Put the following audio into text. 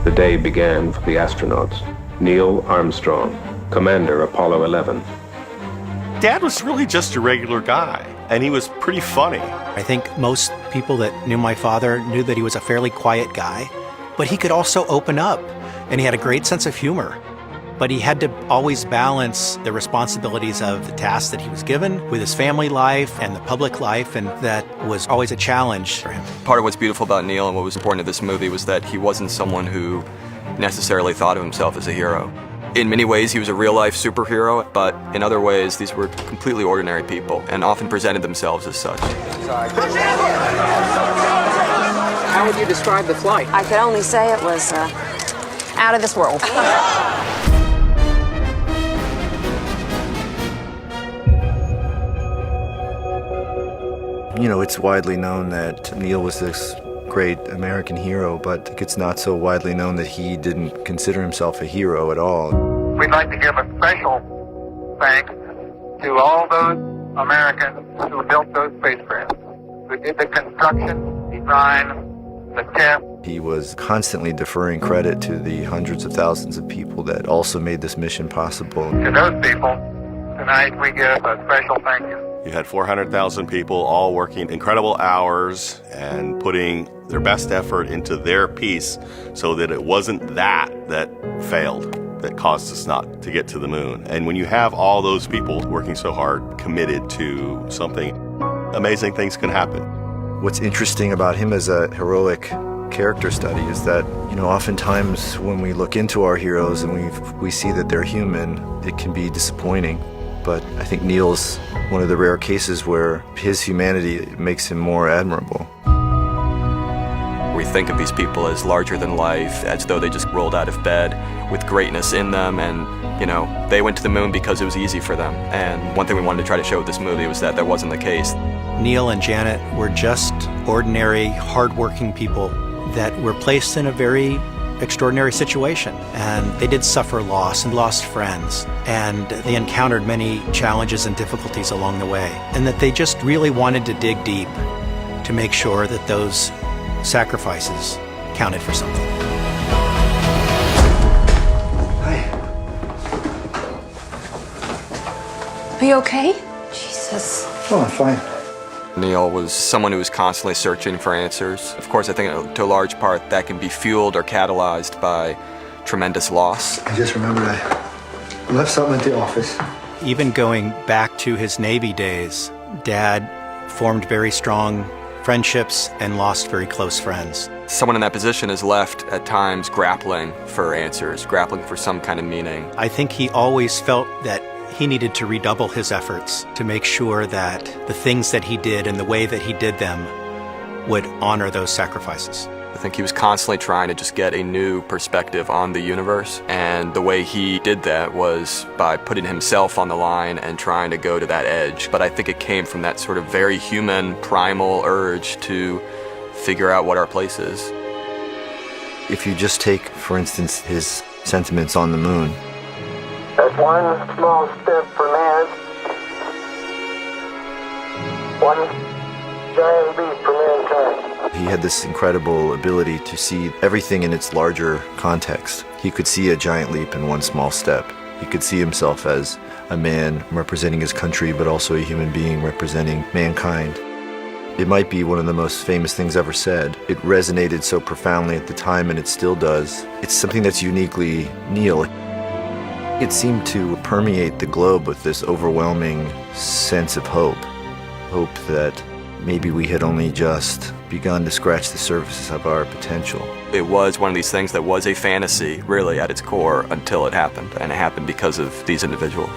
The day began for the astronauts. Neil Armstrong, Commander Apollo 11. Dad was really just a regular guy, and he was pretty funny. I think most people that knew my father knew that he was a fairly quiet guy, but he could also open up, and he had a great sense of humor. But he had to always balance the responsibilities of the task that he was given with his family life and the public life, and that was always a challenge for him. Part of what's beautiful about Neil and what was important to this movie was that he wasn't someone who necessarily thought of himself as a hero. In many ways, he was a real-life superhero, but in other ways, these were completely ordinary people and often presented themselves as such. How would you describe the flight? I could only say it was out of this world. You know, it's widely known that Neil was this great American hero, but it's not so widely known that he didn't consider himself a hero at all. We'd like to give a special thanks to all those Americans who built those spacecrafts, who did the construction, design, the test. He was constantly deferring credit to the hundreds of thousands of people that also made this mission possible. To those people, tonight we give a special thank you. You had 400,000 people all working incredible hours and putting their best effort into their piece so that it wasn't that failed, that caused us not to get to the moon. And when you have all those people working so hard, committed to something, amazing things can happen. What's interesting about him as a heroic character study is that, you know, oftentimes when we look into our heroes and we see that they're human, it can be disappointing. But I think Neil's one of the rare cases where his humanity makes him more admirable. We think of these people as larger than life, as though they just rolled out of bed with greatness in them, and, you know, they went to the moon because it was easy for them. And one thing we wanted to try to show with this movie was that that wasn't the case. Neil and Janet were just ordinary, hardworking people that were placed in a very extraordinary situation, and they did suffer loss and lost friends, and they encountered many challenges and difficulties along the way, and that they just really wanted to dig deep to make sure that those sacrifices counted for something. Hi. Are you okay? Jesus. Oh, I'm fine. Neil was someone who was constantly searching for answers. Of course, I think to a large part that can be fueled or catalyzed by tremendous loss. I just remembered I left something at the office. Even going back to his Navy days, Dad formed very strong friendships and lost very close friends. Someone in that position is left at times grappling for answers, grappling for some kind of meaning. I think he always felt that he needed to redouble his efforts to make sure that the things that he did and the way that he did them would honor those sacrifices. I think he was constantly trying to just get a new perspective on the universe, and the way he did that was by putting himself on the line and trying to go to that edge. But I think it came from that sort of very human, primal urge to figure out what our place is. If you just take, for instance, his sentiments on the moon. That's one small step for man, one giant leap for mankind. He had this incredible ability to see everything in its larger context. He could see a giant leap in one small step. He could see himself as a man representing his country, but also a human being representing mankind. It might be one of the most famous things ever said. It resonated so profoundly at the time, and it still does. It's something that's uniquely Neil. It seemed to permeate the globe with this overwhelming sense of hope. Hope that maybe we had only just begun to scratch the surface of our potential. It was one of these things that was a fantasy, really, at its core, until it happened. And it happened because of these individuals.